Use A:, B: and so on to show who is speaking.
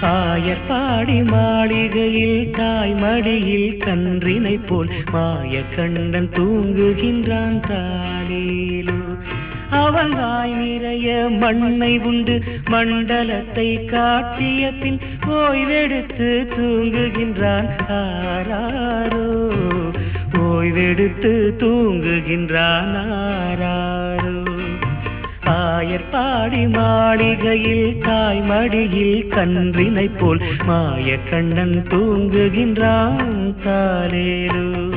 A: ஆயர்பாடி மாளிகையில் தாய்மடியில் கன்றினை போல் மாயக்கண்ணன் தூங்குகின்றான் தாலேலோ. அவன் வாய் நிறைய மண்ணை உண்டு மண்டலத்தை காட்டிய பின் ஓய்வெடுத்து தூங்குகின்றான் ஆராரோ. ஓய்வெடுத்து தூங்குகின்றான் ஆராரோ. ஆயர்பாடி மாளிகையில் தாய்மடியில் கன்றினை போல் மாயக்கண்ணன் தூங்குகின்றான் தாலேலோ.